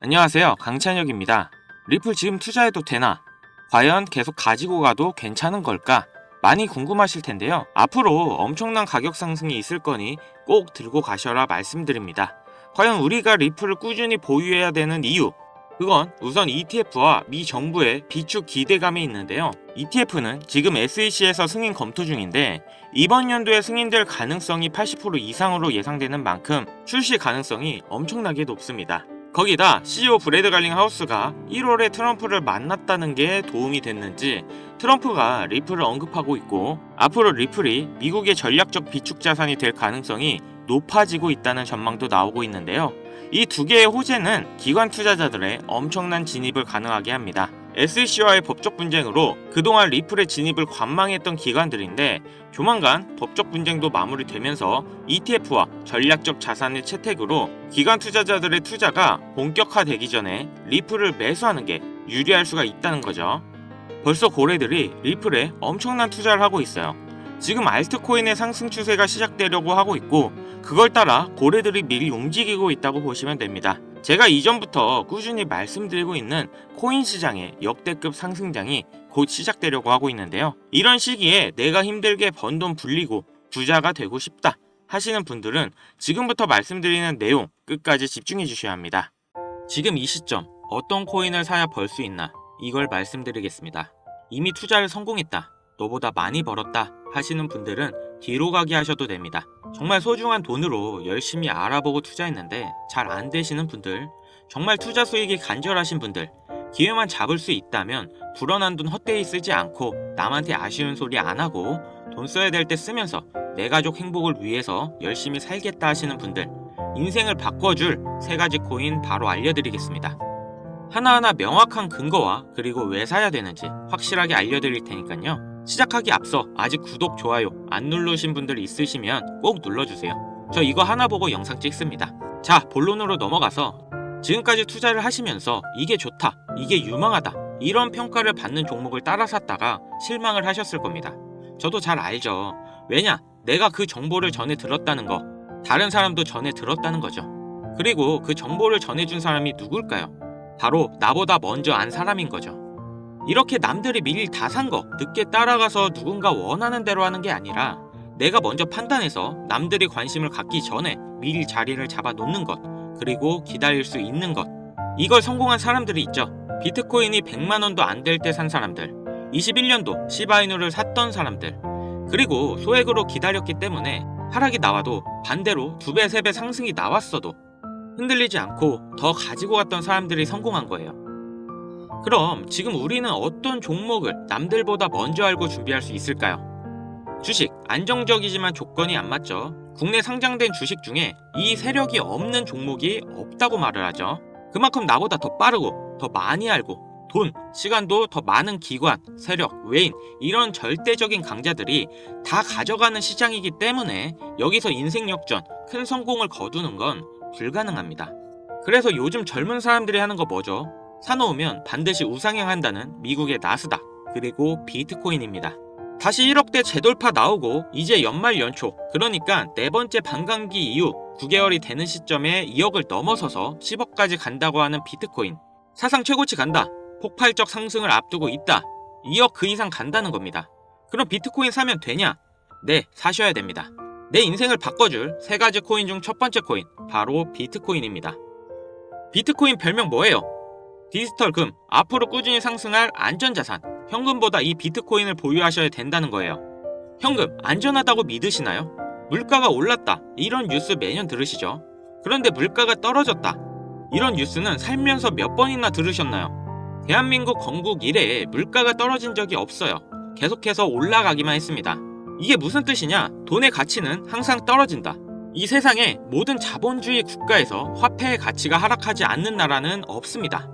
안녕하세요. 강찬혁입니다. 리플 지금 투자해도 되나? 과연 계속 가지고 가도 괜찮은 걸까? 많이 궁금하실 텐데요. 앞으로 엄청난 가격 상승이 있을 거니 꼭 들고 가셔라 말씀드립니다. 과연 우리가 리플을 꾸준히 보유해야 되는 이유? 그건 우선 ETF와 미 정부의 비축 기대감이 있는데요. ETF는 지금 SEC에서 승인 검토 중인데 이번 연도에 승인될 가능성이 80% 이상으로 예상되는 만큼 출시 가능성이 엄청나게 높습니다. 거기다 CEO 브래드 갈링 하우스가 1월에 트럼프를 만났다는 게 도움이 됐는지 트럼프가 리플을 언급하고 있고 앞으로 리플이 미국의 전략적 비축 자산이 될 가능성이 높아지고 있다는 전망도 나오고 있는데요. 이 두 개의 호재는 기관 투자자들의 엄청난 진입을 가능하게 합니다. SEC와의 법적 분쟁으로 그동안 리플의 진입을 관망했던 기관들인데 조만간 법적 분쟁도 마무리되면서 ETF와 전략적 자산의 채택으로 기관 투자자들의 투자가 본격화되기 전에 리플을 매수하는 게 유리할 수가 있다는 거죠. 벌써 고래들이 리플에 엄청난 투자를 하고 있어요. 지금 알트코인의 상승 추세가 시작되려고 하고 있고 그걸 따라 고래들이 미리 움직이고 있다고 보시면 됩니다. 제가 이전부터 꾸준히 말씀드리고 있는 코인 시장의 역대급 상승장이 곧 시작되려고 하고 있는데요. 이런 시기에 내가 힘들게 번 돈 불리고 부자가 되고 싶다 하시는 분들은 지금부터 말씀드리는 내용 끝까지 집중해 주셔야 합니다. 지금 이 시점 어떤 코인을 사야 벌 수 있나 이걸 말씀드리겠습니다. 이미 투자를 성공했다, 너보다 많이 벌었다 하시는 분들은 뒤로 가게 하셔도 됩니다. 정말 소중한 돈으로 열심히 알아보고 투자했는데 잘 안 되시는 분들, 정말 투자 수익이 간절하신 분들, 기회만 잡을 수 있다면 불어난 돈 헛되이 쓰지 않고 남한테 아쉬운 소리 안 하고 돈 써야 될 때 쓰면서 내 가족 행복을 위해서 열심히 살겠다 하시는 분들, 인생을 바꿔줄 3가지 코인 바로 알려드리겠습니다. 하나하나 명확한 근거와 그리고 왜 사야 되는지 확실하게 알려드릴 테니까요. 시작하기 앞서 아직 구독, 좋아요 안 누르신 분들 있으시면 꼭 눌러주세요. 저 이거 하나 보고 영상 찍습니다. 자, 본론으로 넘어가서 지금까지 투자를 하시면서 이게 좋다, 이게 유망하다 이런 평가를 받는 종목을 따라 샀다가 실망을 하셨을 겁니다. 저도 잘 알죠. 왜냐? 내가 그 정보를 전해 들었다는 거, 다른 사람도 전해 들었다는 거죠. 그리고 그 정보를 전해준 사람이 누굴까요? 바로 나보다 먼저 안 사람인 거죠. 이렇게 남들이 미리 다 산 거 늦게 따라가서 누군가 원하는 대로 하는 게 아니라 내가 먼저 판단해서 남들이 관심을 갖기 전에 미리 자리를 잡아 놓는 것, 그리고 기다릴 수 있는 것, 이걸 성공한 사람들이 있죠. 비트코인이 100만원도 안 될 때 산 사람들, 21년도 시바이누를 샀던 사람들, 그리고 소액으로 기다렸기 때문에 하락이 나와도 반대로 2배, 3배 상승이 나왔어도 흔들리지 않고 더 가지고 갔던 사람들이 성공한 거예요. 그럼 지금 우리는 어떤 종목을 남들보다 먼저 알고 준비할 수 있을까요? 주식, 안정적이지만 조건이 안 맞죠. 국내 상장된 주식 중에 이 세력이 없는 종목이 없다고 말을 하죠. 그만큼 나보다 더 빠르고 더 많이 알고 돈, 시간도 더 많은 기관, 세력, 외인 이런 절대적인 강자들이 다 가져가는 시장이기 때문에 여기서 인생 역전, 큰 성공을 거두는 건 불가능합니다. 그래서 요즘 젊은 사람들이 하는 거 뭐죠? 사놓으면 반드시 우상향한다는 미국의 나스닥, 그리고 비트코인입니다. 다시 1억대 재돌파 나오고 이제 연말 연초, 그러니까 4번째 반감기 이후 9개월이 되는 시점에 2억을 넘어서서 10억까지 간다고 하는 비트코인. 사상 최고치 간다, 폭발적 상승을 앞두고 있다, 2억 그 이상 간다는 겁니다. 그럼 비트코인 사면 되냐? 네, 사셔야 됩니다. 내 인생을 바꿔줄 3가지 코인 중 첫 번째 코인, 바로 비트코인입니다. 비트코인 별명 뭐예요? 디지털 금, 앞으로 꾸준히 상승할 안전자산, 현금보다 이 비트코인을 보유하셔야 된다는 거예요. 현금, 안전하다고 믿으시나요? 물가가 올랐다, 이런 뉴스 매년 들으시죠? 그런데 물가가 떨어졌다, 이런 뉴스는 살면서 몇 번이나 들으셨나요? 대한민국 건국 이래에 물가가 떨어진 적이 없어요. 계속해서 올라가기만 했습니다. 이게 무슨 뜻이냐? 돈의 가치는 항상 떨어진다. 이 세상에 모든 자본주의 국가에서 화폐의 가치가 하락하지 않는 나라는 없습니다.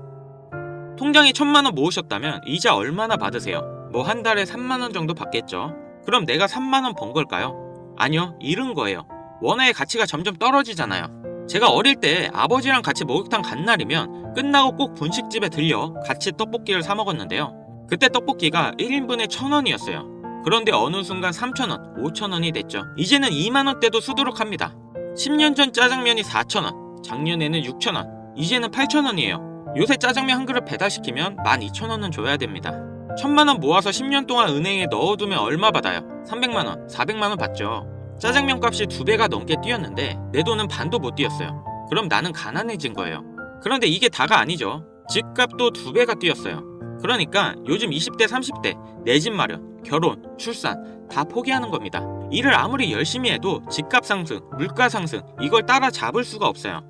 통장에 1000만원 모으셨다면 이자 얼마나 받으세요? 뭐 한 달에 3만원 정도 받겠죠. 그럼 내가 3만원 번 걸까요? 아니요, 잃은 거예요. 원화의 가치가 점점 떨어지잖아요. 제가 어릴 때 아버지랑 같이 목욕탕 간 날이면 끝나고 꼭 분식집에 들려 같이 떡볶이를 사 먹었는데요. 그때 떡볶이가 1인분에 1000원이었어요. 그런데 어느 순간 3000원, 5000원이 됐죠. 이제는 2만원대도 수두룩합니다. 10년 전 짜장면이 4000원, 작년에는 6000원, 이제는 8,000원이에요. 요새 짜장면 한 그릇 배달시키면 12,000원은 줘야 됩니다. 1,000만원 모아서 10년 동안 은행에 넣어두면 얼마 받아요? 300만원, 400만원 받죠. 짜장면 값이 2배가 넘게 뛰었는데 내 돈은 반도 못 뛰었어요. 그럼 나는 가난해진 거예요. 그런데 이게 다가 아니죠. 집값도 2배가 뛰었어요. 그러니까 요즘 20대, 30대 내 집 마련, 결혼, 출산 다 포기하는 겁니다. 일을 아무리 열심히 해도 집값 상승, 물가 상승 이걸 따라잡을 수가 없어요.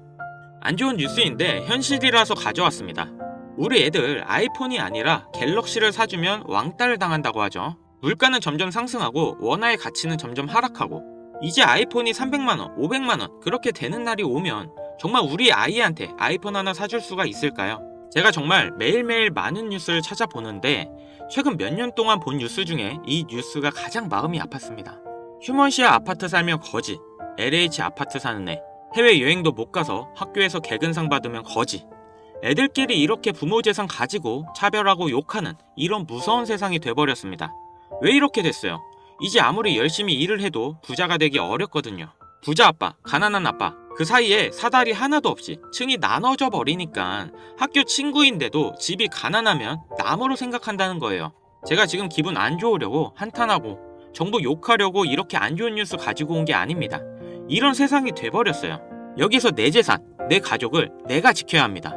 안 좋은 뉴스인데 현실이라서 가져왔습니다. 우리 애들 아이폰이 아니라 갤럭시를 사주면 왕따를 당한다고 하죠. 물가는 점점 상승하고 원화의 가치는 점점 하락하고 이제 아이폰이 300만원, 500만원 그렇게 되는 날이 오면 정말 우리 아이한테 아이폰 하나 사줄 수가 있을까요? 제가 정말 매일매일 많은 뉴스를 찾아보는데 최근 몇 년 동안 본 뉴스 중에 이 뉴스가 가장 마음이 아팠습니다. 휴먼시아 아파트 살면 거지, LH 아파트 사는 애, 해외여행도 못 가서 학교에서 개근상 받으면 거지, 애들끼리 이렇게 부모 재산 가지고 차별하고 욕하는 이런 무서운 세상이 돼버렸습니다. 왜 이렇게 됐어요? 이제 아무리 열심히 일을 해도 부자가 되기 어렵거든요. 부자 아빠, 가난한 아빠 그 사이에 사다리 하나도 없이 층이 나눠져 버리니까 학교 친구인데도 집이 가난하면 남으로 생각한다는 거예요. 제가 지금 기분 안 좋으려고 한탄하고 정부 욕하려고 이렇게 안 좋은 뉴스 가지고 온 게 아닙니다. 이런 세상이 돼버렸어요. 여기서 내 재산, 내 가족을 내가 지켜야 합니다.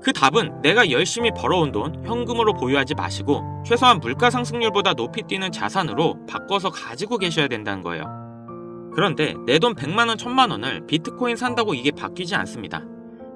그 답은 내가 열심히 벌어온 돈 현금으로 보유하지 마시고 최소한 물가 상승률보다 높이 뛰는 자산으로 바꿔서 가지고 계셔야 된다는 거예요. 그런데 내 돈 100만원, 1000만원을 비트코인 산다고 이게 바뀌지 않습니다.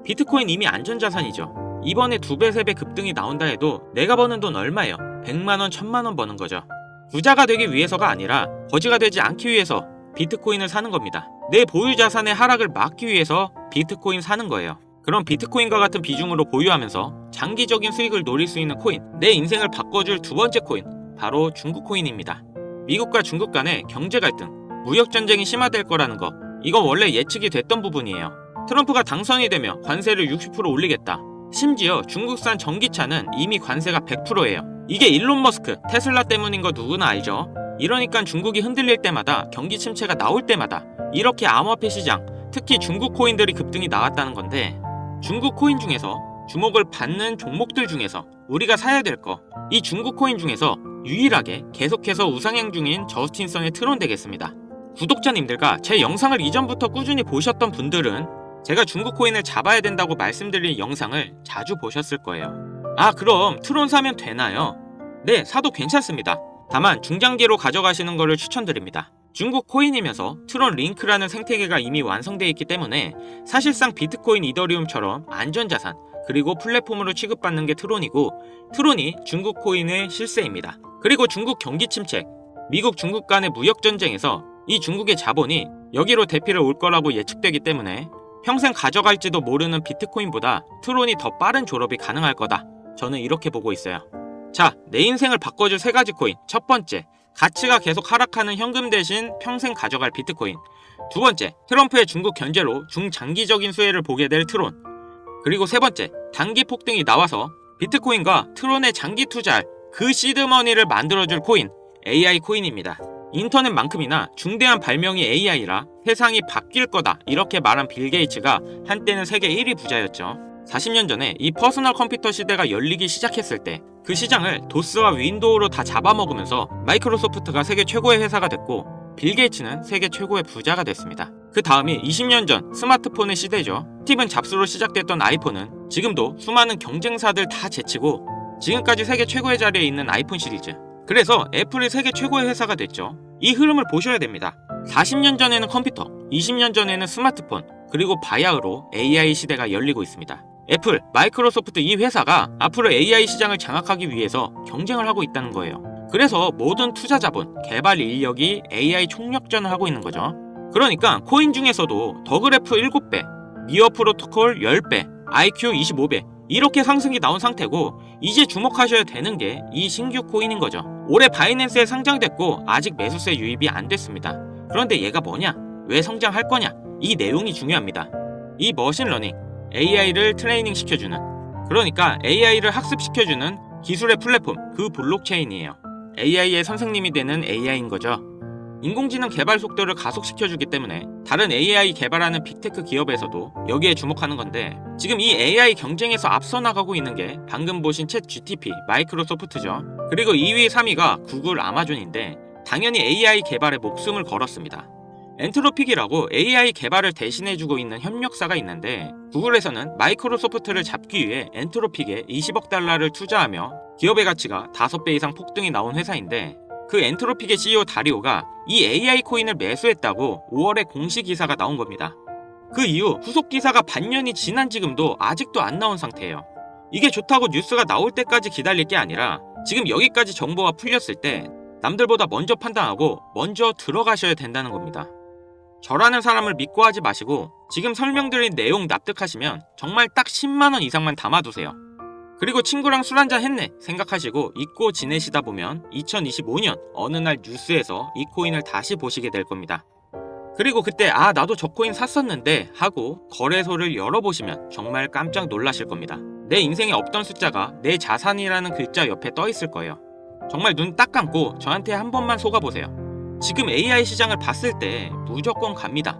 비트코인 이미 안전자산이죠. 이번에 2배, 3배 급등이 나온다 해도 내가 버는 돈 얼마예요? 100만원, 1000만원 버는 거죠. 부자가 되기 위해서가 아니라 거지가 되지 않기 위해서 비트코인을 사는 겁니다. 내 보유 자산의 하락을 막기 위해서 비트코인 사는 거예요. 그럼 비트코인과 같은 비중으로 보유하면서 장기적인 수익을 노릴 수 있는 코인, 내 인생을 바꿔줄 두 번째 코인, 바로 중국 코인입니다. 미국과 중국 간의 경제 갈등, 무역 전쟁이 심화될 거라는 거, 이건 원래 예측이 됐던 부분이에요. 트럼프가 당선이 되며 관세를 60% 올리겠다. 심지어 중국산 전기차는 이미 관세가 100%예요. 이게 일론 머스크, 테슬라 때문인 거 누구나 알죠. 이러니까 중국이 흔들릴 때마다 경기 침체가 나올 때마다 이렇게 암호화폐 시장, 특히 중국 코인들이 급등이 나왔다는 건데 중국 코인 중에서 주목을 받는 종목들 중에서 우리가 사야 될 거, 이 중국 코인 중에서 유일하게 계속해서 우상향 중인 저스틴선의 트론 되겠습니다. 구독자님들과 제 영상을 이전부터 꾸준히 보셨던 분들은 제가 중국 코인을 잡아야 된다고 말씀드린 영상을 자주 보셨을 거예요. 아, 그럼 트론 사면 되나요? 네, 사도 괜찮습니다. 다만 중장기로 가져가시는 것을 추천드립니다. 중국 코인이면서 트론 링크라는 생태계가 이미 완성되어 있기 때문에 사실상 비트코인, 이더리움처럼 안전자산 그리고 플랫폼으로 취급받는 게 트론이고 트론이 중국 코인의 실세입니다. 그리고 중국 경기 침체, 미국 중국 간의 무역 전쟁에서 이 중국의 자본이 여기로 대피를 올 거라고 예측되기 때문에 평생 가져갈지도 모르는 비트코인보다 트론이 더 빠른 졸업이 가능할 거다. 저는 이렇게 보고 있어요. 자, 내 인생을 바꿔줄 3가지 코인. 첫 번째, 가치가 계속 하락하는 현금 대신 평생 가져갈 비트코인. 두 번째, 트럼프의 중국 견제로 중장기적인 수혜를 보게 될 트론. 그리고 세 번째, 단기 폭등이 나와서 비트코인과 트론에 장기 투자할 그 시드머니를 만들어줄 코인, AI 코인입니다. 인터넷만큼이나 중대한 발명이 AI라 세상이 바뀔 거다 이렇게 말한 빌 게이츠가 한때는 세계 1위 부자였죠. 40년 전에 이 퍼스널 컴퓨터 시대가 열리기 시작했을 때 그 시장을 도스와 윈도우로 다 잡아먹으면서 마이크로소프트가 세계 최고의 회사가 됐고 빌 게이츠는 세계 최고의 부자가 됐습니다. 그 다음이 20년 전 스마트폰의 시대죠. 스티븐 잡스로 시작됐던 아이폰은 지금도 수많은 경쟁사들 다 제치고 지금까지 세계 최고의 자리에 있는 아이폰 시리즈. 그래서 애플이 세계 최고의 회사가 됐죠. 이 흐름을 보셔야 됩니다. 40년 전에는 컴퓨터, 20년 전에는 스마트폰, 그리고 바야흐로 AI 시대가 열리고 있습니다. 애플, 마이크로소프트 이 회사가 앞으로 AI 시장을 장악하기 위해서 경쟁을 하고 있다는 거예요. 그래서 모든 투자 자본, 개발 인력이 AI 총력전을 하고 있는 거죠. 그러니까 코인 중에서도 더그래프 7배, 미어 프로토콜 10배, IQ 25배 이렇게 상승이 나온 상태고 이제 주목하셔야 되는 게 이 신규 코인인 거죠. 올해 바이낸스에 상장됐고 아직 매수세 유입이 안 됐습니다. 그런데 얘가 뭐냐? 왜 성장할 거냐? 이 내용이 중요합니다. 이 머신러닝, AI를 트레이닝 시켜주는, 그러니까 AI를 학습시켜주는 기술의 플랫폼, 그 블록체인이에요. AI의 선생님이 되는 AI인 거죠. 인공지능 개발 속도를 가속시켜주기 때문에 다른 AI 개발하는 빅테크 기업에서도 여기에 주목하는 건데, 지금 이 AI 경쟁에서 앞서 나가고 있는 게 방금 보신 챗 GTP 마이크로소프트죠. 그리고 2위, 3위가 구글, 아마존인데 당연히 AI 개발에 목숨을 걸었습니다. 엔트로픽이라고 AI 개발을 대신해주고 있는 협력사가 있는데, 구글에서는 마이크로소프트를 잡기 위해 엔트로픽에 20억 달러를 투자하며 기업의 가치가 5배 이상 폭등이 나온 회사인데, 그 엔트로픽의 CEO 다리오가 이 AI 코인을 매수했다고 5월에 공식 기사가 나온 겁니다. 그 이후 후속 기사가 반년이 지난 지금도 아직도 안 나온 상태예요. 이게 좋다고 뉴스가 나올 때까지 기다릴 게 아니라 지금 여기까지 정보가 풀렸을 때 남들보다 먼저 판단하고 먼저 들어가셔야 된다는 겁니다. 저라는 사람을 믿고 하지 마시고 지금 설명드린 내용 납득하시면 정말 딱 10만원 이상만 담아두세요. 그리고 친구랑 술 한잔 했네 생각하시고 잊고 지내시다 보면 2025년 어느 날 뉴스에서 이 코인을 다시 보시게 될 겁니다. 그리고 그때 아 나도 저 코인 샀었는데 하고 거래소를 열어보시면 정말 깜짝 놀라실 겁니다. 내 인생에 없던 숫자가 내 자산이라는 글자 옆에 떠 있을 거예요. 정말 눈 딱 감고 저한테 한 번만 속아보세요. 지금 AI 시장을 봤을 때 무조건 갑니다.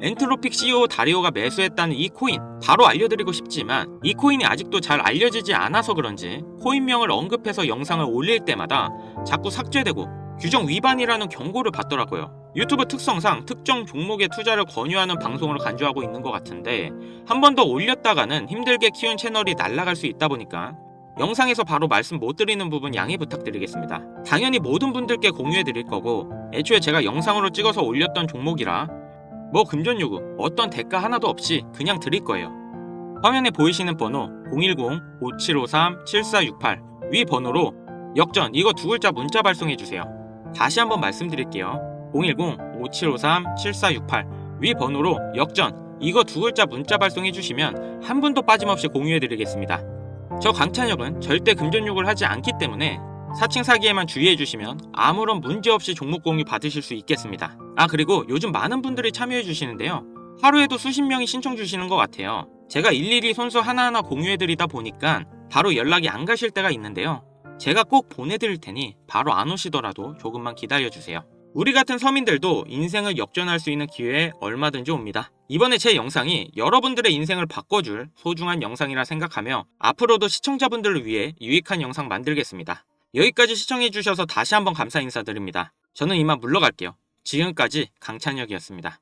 엔트로픽 CEO 다리오가 매수했다는 이 코인 바로 알려드리고 싶지만 이 코인이 아직도 잘 알려지지 않아서 그런지 코인명을 언급해서 영상을 올릴 때마다 자꾸 삭제되고 규정 위반이라는 경고를 받더라고요. 유튜브 특성상 특정 종목에 투자를 권유하는 방송으로 간주하고 있는 것 같은데 한 번 더 올렸다가는 힘들게 키운 채널이 날아갈 수 있다 보니까 영상에서 바로 말씀 못 드리는 부분 양해 부탁드리겠습니다. 당연히 모든 분들께 공유해 드릴 거고 애초에 제가 영상으로 찍어서 올렸던 종목이라 뭐 금전 요구, 어떤 대가 하나도 없이 그냥 드릴 거예요. 화면에 보이시는 번호 010-5753-7468 위 번호로 역전 이거 두 글자 문자 발송해 주세요. 다시 한번 말씀드릴게요. 010-5753-7468 위 번호로 역전 이거 두 글자 문자 발송해 주시면 한 분도 빠짐없이 공유해 드리겠습니다. 저 강찬혁은 절대 금전 요구를 하지 않기 때문에 사칭 사기에만 주의해 주시면 아무런 문제 없이 종목 공유 받으실 수 있겠습니다. 아 그리고 요즘 많은 분들이 참여해 주시는데요. 하루에도 수십 명이 신청 주시는 것 같아요. 제가 일일이 손수 하나하나 공유해 드리다 보니까 바로 연락이 안 가실 때가 있는데요. 제가 꼭 보내드릴 테니 바로 안 오시더라도 조금만 기다려 주세요. 우리 같은 서민들도 인생을 역전할 수 있는 기회에 얼마든지 옵니다. 이번에 제 영상이 여러분들의 인생을 바꿔줄 소중한 영상이라 생각하며 앞으로도 시청자분들을 위해 유익한 영상 만들겠습니다. 여기까지 시청해주셔서 다시 한번 감사 인사드립니다. 저는 이만 물러갈게요. 지금까지 강찬혁이었습니다.